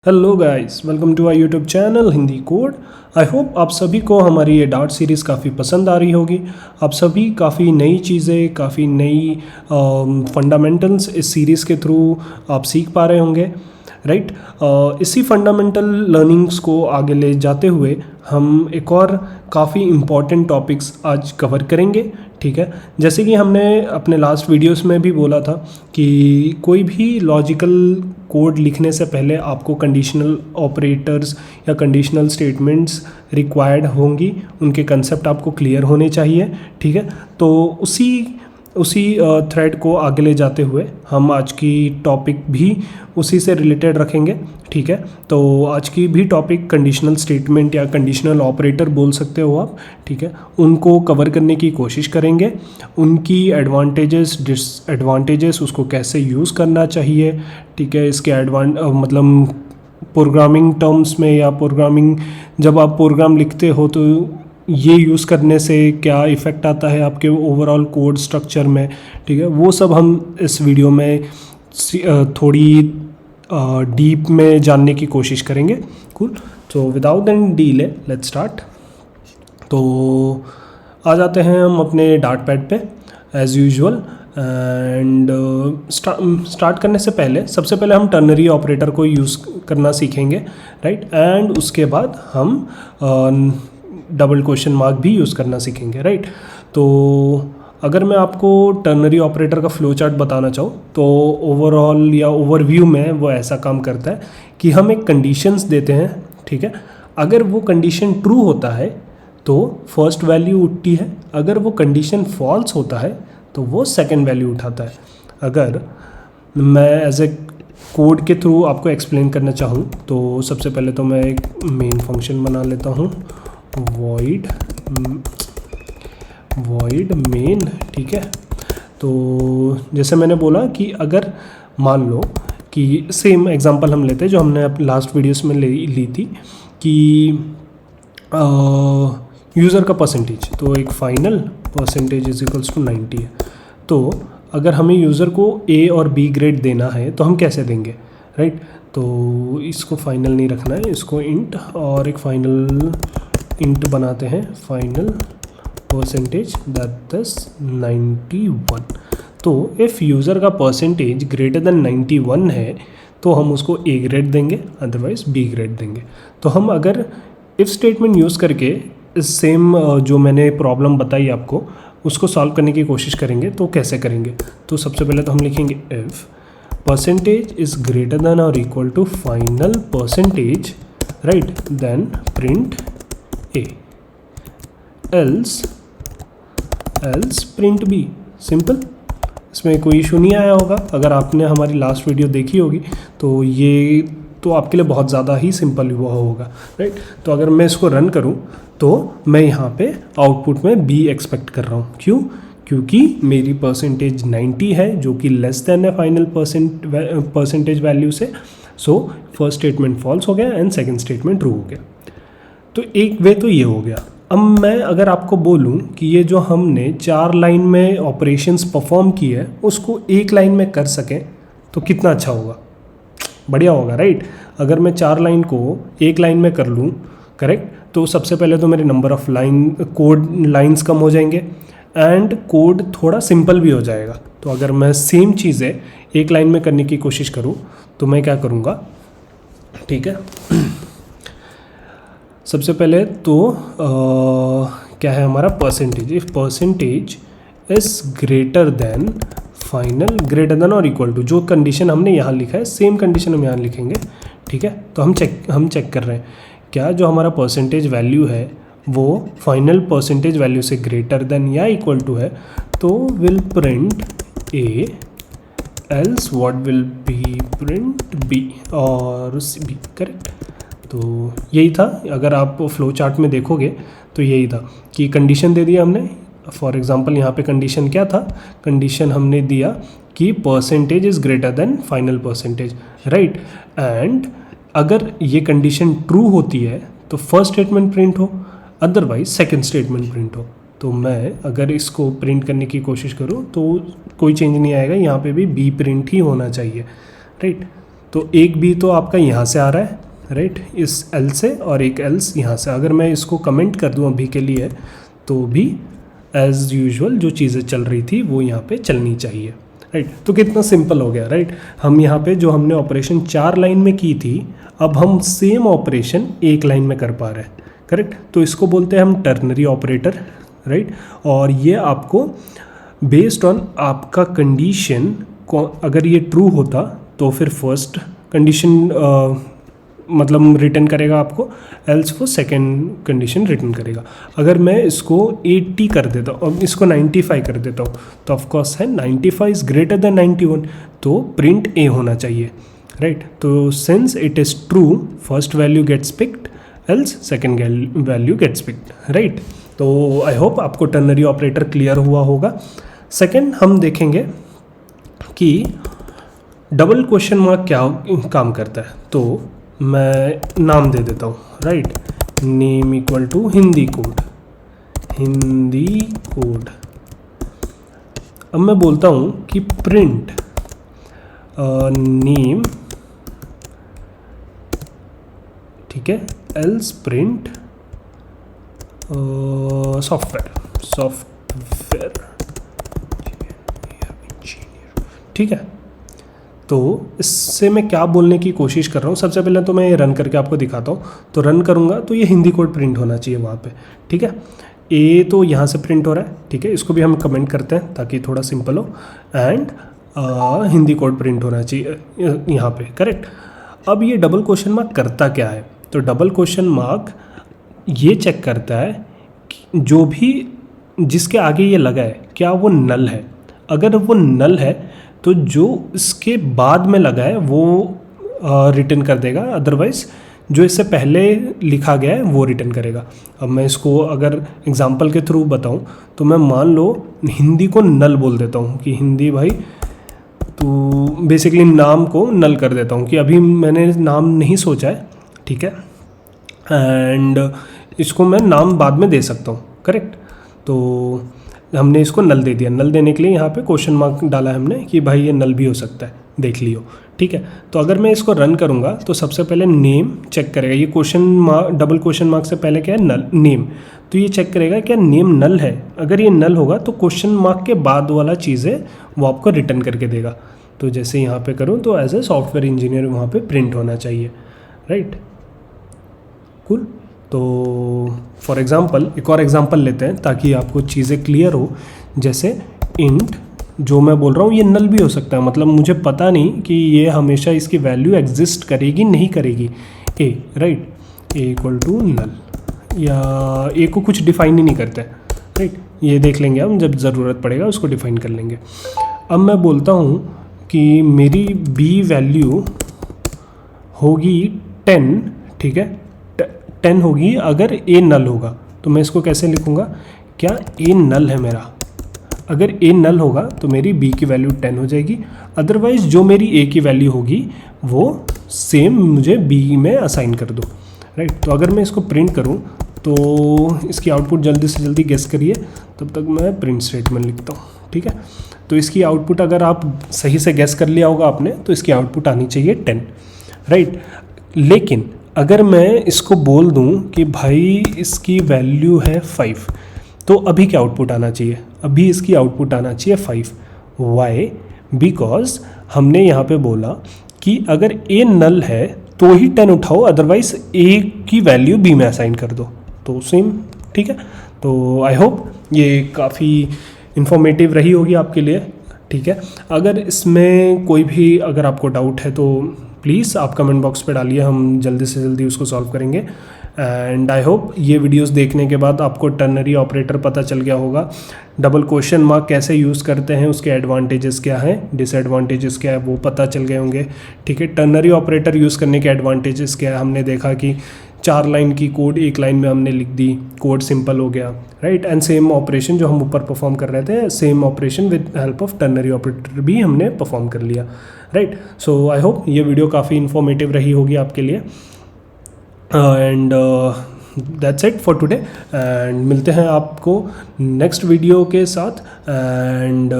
Hello guys, welcome to our YouTube channel Hindi code. I hope आप सभी को हमारी ये डार्ट सीरीज़ काफ़ी पसंद आ रही होगी। आप सभी काफ़ी नई चीज़ें, काफ़ी नई फंडामेंटल्स इस सीरीज़ के थ्रू आप सीख पा रहे होंगे, राइट। इसी फंडामेंटल लर्निंग्स को आगे ले जाते हुए हम एक और काफ़ी इम्पॉर्टेंट टॉपिक्स आज कवर करेंगे, ठीक है। जैसे कि हमने अपने लास्ट वीडियोस में भी बोला था कि कोई भी लॉजिकल कोड लिखने से पहले आपको कंडीशनल ऑपरेटर्स या कंडीशनल स्टेटमेंट्स रिक्वायर्ड होंगी, उनके कंसेप्ट आपको क्लियर होने चाहिए, ठीक है। तो उसी थ्रेड को आगे ले जाते हुए हम आज की टॉपिक भी उसी से रिलेटेड रखेंगे, ठीक है। तो आज की भी टॉपिक कंडीशनल स्टेटमेंट या कंडीशनल ऑपरेटर बोल सकते हो आप, ठीक है। उनको कवर करने की कोशिश करेंगे, उनकी एडवांटेजेस डिसएडवांटेजेस, उसको कैसे यूज़ करना चाहिए, ठीक है। इसके मतलब प्रोग्रामिंग टर्म्स में या प्रोग्रामिंग, जब आप प्रोग्राम लिखते हो तो ये यूज़ करने से क्या इफ़ेक्ट आता है आपके ओवरऑल कोड स्ट्रक्चर में, ठीक है। वो सब हम इस वीडियो में थोड़ी डीप में जानने की कोशिश करेंगे। कूल। तो without any delay let's start. तो आ जाते हैं हम अपने डार्ट पैड पे एज़ यूजुअल। एंड स्टार्ट करने से पहले सबसे पहले हम टर्नरी ऑपरेटर को यूज़ करना सीखेंगे, राइट। एंड उसके बाद हम डबल क्वेश्चन मार्क भी यूज़ करना सीखेंगे, राइट। तो अगर मैं आपको टर्नरी ऑपरेटर का फ्लो चार्ट बताना चाहूँ तो ओवरऑल या ओवरव्यू में वो ऐसा काम करता है कि हम एक कंडीशंस देते हैं, ठीक है। अगर वो कंडीशन ट्रू होता है तो फर्स्ट वैल्यू उठती है, अगर वो कंडीशन फॉल्स होता है तो वो सेकंड वैल्यू उठाता है। अगर मैं एज ए कोड के थ्रू आपको एक्सप्लेन करना चाहूँ तो सबसे पहले तो मैं एक मेन फंक्शन बना लेता हूँ, void main, ठीक है। तो जैसे मैंने बोला कि अगर मान लो कि सेम एग्जांपल हम लेते हैं जो हमने लास्ट वीडियोस में ली थी कि यूज़र का परसेंटेज, तो एक final percentage is equals to 90 है। तो अगर हमें यूज़र को ए और बी ग्रेड देना है तो हम कैसे देंगे, राइट। तो इसको फाइनल नहीं रखना है, इसको इंट और एक फाइनल इंट बनाते हैं, फाइनल परसेंटेज दैट इज 91। तो इफ़ यूज़र का परसेंटेज ग्रेटर देन 91 है तो हम उसको ए ग्रेड देंगे, अदरवाइज बी ग्रेड देंगे। तो हम अगर इफ़ स्टेटमेंट यूज़ करके इस सेम जो मैंने प्रॉब्लम बताई आपको उसको सॉल्व करने की कोशिश करेंगे तो कैसे करेंगे। तो सबसे पहले तो हम लिखेंगे if percentage is greater than और equal to final percentage, right, then print A, else print B. Simple, इसमें कोई इशू नहीं आया होगा। अगर आपने हमारी लास्ट वीडियो देखी होगी तो ये तो आपके लिए बहुत ज़्यादा ही सिंपल हुआ होगा, राइट। तो अगर मैं इसको रन करूँ तो मैं यहाँ पे आउटपुट में बी एक्सपेक्ट कर रहा हूँ। क्यों? क्योंकि मेरी परसेंटेज 90 है जो कि लेस देन है फाइनल परसेंटेज वैल्यू से। सो फर्स्ट स्टेटमेंट फॉल्स हो गया एंड सेकंड स्टेटमेंट ट्रू हो गया। तो एक वे तो ये हो गया। अब मैं अगर आपको बोलूं कि ये जो हमने 4 लाइन में ऑपरेशंस परफॉर्म की है उसको एक लाइन में कर सकें तो कितना अच्छा होगा, बढ़िया होगा, राइट। अगर मैं 4 लाइन को एक लाइन में कर लूँ, करेक्ट, तो सबसे पहले तो मेरे नंबर ऑफ कोड लाइन्स कम हो जाएंगे एंड कोड थोड़ा सिंपल भी हो जाएगा। तो अगर मैं सेम चीज़ें एक लाइन में करने की कोशिश करूँ तो मैं क्या करूँगा, ठीक है। सबसे पहले तो क्या है हमारा percentage, if percentage is greater then final, greater than और इक्वल टू, जो कंडीशन हमने यहाँ लिखा है सेम कंडीशन हम यहाँ लिखेंगे, ठीक है। तो हम चेक कर रहे हैं क्या जो हमारा परसेंटेज वैल्यू है वो फाइनल परसेंटेज वैल्यू से ग्रेटर देन या इक्वल टू है तो will print A, else what will be print B और बी, करेक्ट। तो यही था। अगर आप फ्लो चार्ट में देखोगे तो यही था कि कंडीशन दे दिया हमने। फॉर एग्जांपल यहाँ पे कंडीशन क्या था, कंडीशन हमने दिया कि percentage is greater then final percentage, right. And अगर ये कंडीशन ट्रू होती है तो फर्स्ट स्टेटमेंट प्रिंट हो, अदरवाइज सेकंड स्टेटमेंट प्रिंट हो। तो मैं अगर इसको प्रिंट करने की कोशिश करूँ तो कोई चेंज नहीं आएगा, यहाँ पे भी बी प्रिंट ही होना चाहिए, राइट। तो एक बी तो आपका यहाँ से आ रहा है, राइट, इस एल से, और एक एल्स यहाँ से। अगर मैं इसको कमेंट कर दूँ अभी के लिए तो भी एज़ यूजुअल जो चीज़ें चल रही थी वो यहाँ पे चलनी चाहिए, राइट। तो कितना सिंपल हो गया, राइट। हम यहाँ पे जो हमने ऑपरेशन 4 लाइन में की थी, अब हम सेम ऑपरेशन एक लाइन में कर पा रहे हैं, करेक्ट। तो इसको बोलते हैं हम टर्नरी ऑपरेटर, राइट। और ये आपको बेस्ड ऑन आपका कंडीशन को, अगर ये ट्रू होता तो फिर फर्स्ट कंडीशन मतलब रिटर्न करेगा आपको, एल्स वो सेकेंड कंडीशन रिटर्न करेगा। अगर मैं इसको 80 कर देता हूँ, अब इसको 95 कर देता हूँ, तो ऑफकोर्स है 95 इज़ ग्रेटर देन 91, तो प्रिंट ए होना चाहिए, राइट। तो since it is true, first value gets picked, else second value gets picked, right. तो आई होप आपको टर्नरी ऑपरेटर क्लियर हुआ होगा। सेकेंड हम देखेंगे कि डबल क्वेश्चन मार्क क्या काम करता है। तो मैं नाम दे देता हूँ, right, name equal to Hindi code, Hindi code. अब मैं बोलता हूँ कि प्रिंट नेम, ठीक है, एल्स प्रिंट सॉफ्टवेयर, ठीक है। तो इससे मैं क्या बोलने की कोशिश कर रहा हूँ, सबसे पहले तो मैं ये रन करके आपको दिखाता हूँ। तो रन करूँगा तो ये हिंदी कोड प्रिंट होना चाहिए वहाँ पे, ठीक है। ए तो यहाँ से प्रिंट हो रहा है, ठीक है, इसको भी हम कमेंट करते हैं ताकि थोड़ा सिंपल हो। एंड हिंदी कोड प्रिंट होना चाहिए यहाँ पे, करेक्ट। अब ये डबल क्वेश्चन मार्क करता क्या है, तो डबल क्वेश्चन मार्क ये चेक करता है कि जो भी जिसके आगे ये लगा है क्या वो नल है। अगर वो नल है तो जो इसके बाद में लगा है वो रिटर्न कर देगा, अदरवाइज जो इससे पहले लिखा गया है वो रिटर्न करेगा। अब मैं इसको अगर एग्जांपल के थ्रू बताऊं तो मैं मान लो हिंदी को नल बोल देता हूं कि हिंदी भाई, तो बेसिकली नाम को नल कर देता हूं कि अभी मैंने नाम नहीं सोचा है, ठीक है, एंड इसको मैं नाम बाद में दे सकता हूं, करेक्ट। तो हमने इसको नल दे दिया। नल देने के लिए यहाँ पे क्वेश्चन मार्क डाला है हमने कि भाई ये नल भी हो सकता है, देख लियो, ठीक है। तो अगर मैं इसको रन करूँगा तो सबसे पहले नेम चेक करेगा। ये question mark, double question mark से पहले क्या है, नल, नेम। तो ये चेक करेगा क्या नेम नल है। अगर ये नल होगा तो क्वेश्चन मार्क के बाद वाला चीज़ है वो आपको रिटर्न करके देगा। तो जैसे यहाँ पे करूँ तो एज ए सॉफ्टवेयर इंजीनियर वहाँ पे प्रिंट होना चाहिए, राइट, कूल। तो फॉर एग्ज़ाम्पल एक और एग्ज़ाम्पल लेते हैं ताकि आपको चीज़ें क्लियर हो। जैसे इंट जो मैं बोल रहा हूँ ये नल भी हो सकता है, मतलब मुझे पता नहीं कि ये हमेशा इसकी वैल्यू एग्जिस्ट करेगी नहीं करेगी, A, right, A equal to null, या ए को कुछ डिफाइन ही नहीं करता है, राइट। ये देख लेंगे हम, जब ज़रूरत पड़ेगा उसको डिफाइन कर लेंगे। अब मैं बोलता हूँ कि मेरी बी वैल्यू होगी 10, ठीक है, 10 होगी अगर ए नल होगा। तो मैं इसको कैसे लिखूँगा, क्या ए नल है मेरा। अगर ए नल होगा तो मेरी बी की वैल्यू 10 हो जाएगी, अदरवाइज जो मेरी ए की वैल्यू होगी वो सेम मुझे बी में असाइन कर दो, राइट। तो अगर मैं इसको प्रिंट करूँ तो इसकी आउटपुट जल्दी से जल्दी गेस करिए, तब तक मैं प्रिंट स्टेटमेंट लिखता हूँ, ठीक है। तो इसकी आउटपुट अगर आप सही से गेस कर लिया होगा आपने तो इसकी आउटपुट आनी चाहिए 10, राइट। लेकिन अगर मैं इसको बोल दूं कि भाई इसकी वैल्यू है 5, तो अभी क्या आउटपुट आना चाहिए, अभी इसकी आउटपुट आना चाहिए 5। वाई, बिकॉज हमने यहाँ पे बोला कि अगर ए नल है तो ही 10 उठाओ, अदरवाइज ए की वैल्यू बी में असाइन कर दो, तो सेम, ठीक है। तो आई होप ये काफ़ी इन्फॉर्मेटिव रही होगी आपके लिए, ठीक है। अगर इसमें कोई भी अगर आपको डाउट है तो प्लीज़ आप कमेंट बॉक्स पे डालिए, हम जल्दी से जल्दी उसको सॉल्व करेंगे। एंड आई होप ये वीडियोस देखने के बाद आपको टर्नरी ऑपरेटर पता चल गया होगा, डबल क्वेश्चन मार्क कैसे यूज़ करते हैं, उसके एडवांटेजेस क्या हैं, डिसएडवांटेजेस क्या है वो पता चल गए होंगे, ठीक है। टर्नरी ऑपरेटर यूज़ करने के एडवांटेजेस क्या है, हमने देखा कि 4 लाइन की कोड 1 लाइन में हमने लिख दी, कोड सिंपल हो गया, राइट। एंड सेम ऑपरेशन जो हम ऊपर परफॉर्म कर रहे थे, same operation with help of ternary operator भी हमने परफॉर्म कर लिया, राइट। सो आई होप ये वीडियो काफ़ी इन्फॉर्मेटिव रही होगी आपके लिए। And that's it for today, and मिलते हैं आपको नेक्स्ट वीडियो के साथ। एंड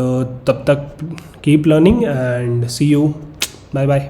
तब तक keep learning and see you, bye bye.